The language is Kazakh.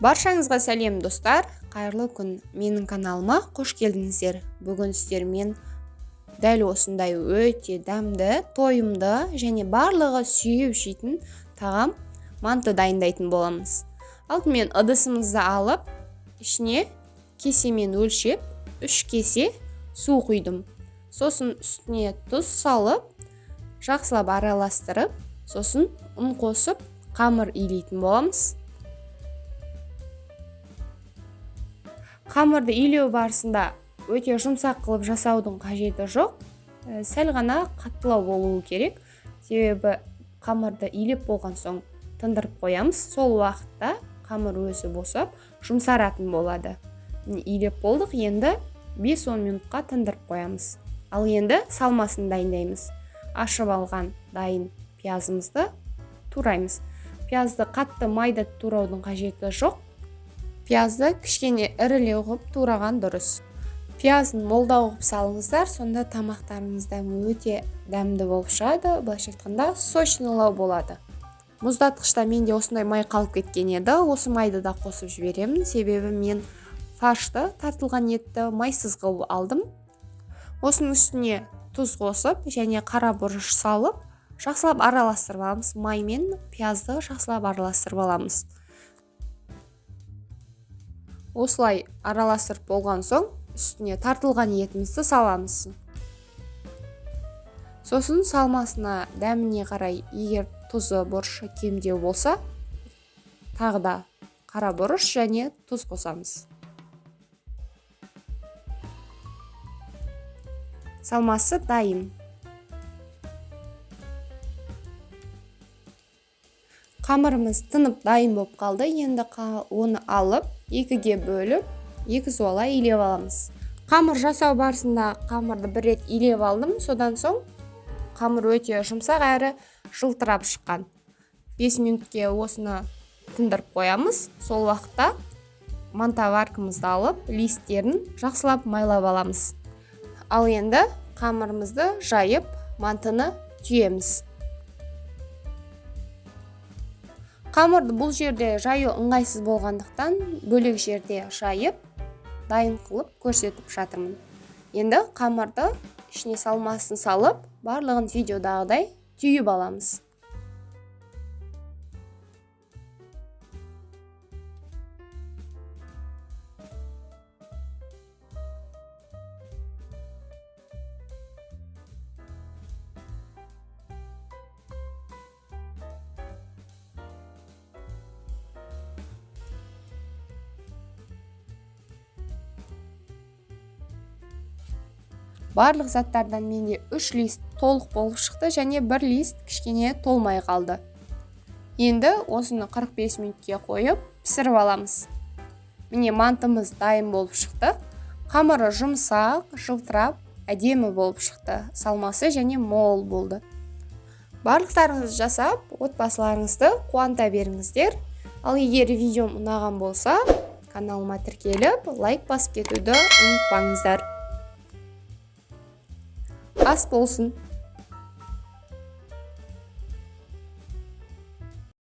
Баршаңызға сәлем достар, қайырлы күн. Менің каналыма қош келдіңіздер. Бүгін сіздермен дәл осындай өте дәмді, тойымды және барлығы сүйіп жейтін тағам манты дайындайтын боламыз. Алдымен ыдысымызды алып, ішіне кесемен өлшеп 3 кесе су құйдым. Сосын үстіне тұз салып, жақсылап араластырып, сосын ұн қосып, қамыр илейтін боламыз. Қамырды илеу барысында өте жұмсақ қылып жасаудың қажеті жоқ. Сәл ғана қаттылау болуы керек. Себебі қамырды илеп болған соң тындырып қоямыз. Сол уақытта қамыр өзі босап, жұмсаратын болады. Илеп болдық, енді 5-10 минутқа тындырып қоямыз. Ал енді салмасын дайындаймыз. Ашып алған дайын пиязымызды тураймыз. Пиязды қатты майда тураудың қажеті жоқ. Пиязды кішкене ірілеу ғып тураған дұрыс. Пиязын молдау ғып салыңыздар, сонда тамақтарыңызда өте дәмді болып шығады. Былайша айтқанда сочнылау болады. Мұздатқышта менде осындай май қалып кеткен еді. Осы майды да қосып жіберемін. Себебі мен фаршты, тартылған етті майсыз қылып алдым. Осының үстіне тұз қосып және қара бұрыш салып, жақсылап араластырып аламыз. Май мен пиязды жақсылап араластырып аламыз. Осылай араластырып болған соң, үстіне тартылған етімізді саламыз. Сосын салмасына, дәміне қарай, егер тұзы бұрышы кемдеу болса, тағы да қара бұрыш және тұз қосамыз. Салмасы дайын. Қамырымыз тынып дайын болып қалды. Енді оны алып, 2-ге бөліп, 2 суалай илеп аламыз. Қамыр жасау барысында қамырды бір рет илеп алдым. Содан соң қамыр өте жұмсақ әрі жылтырап шыққан. 5 минутке осыны тындырып қоямыз. Сол уақытта мантаваркамызды алып, листтерін жақсылап майлап аламыз. Ал енді қамырымызды жайып, мантыны түйеміз. Қамырды бұл жерде жаю ыңғайсыз болғандықтан, бөлек жерде жайып, дайын қылып көрсетіп жатырмын. Енді қамырды ішіне салмасын салып, барлығын видеодағыдай түйіп аламыз. Барлық заттардан менде 3 лист толық болып шықты және 1 лист кішкене толмай қалды. Енді осыны 45 минутке қойып пісіріп аламыз. Міне мантымыз дайын болып шықты. Қамыры жұмсақ, жылтырап, әдемі болып шықты. Салмасы және мол болды. Барлықтарыңызды жасап, отбасыларыңызды қуанта беріңіздер. Ал егер видеом ұнаған болса, каналыма тіркеліп, лайк басып кетуді ұмытпаңыздар. Ас болсын.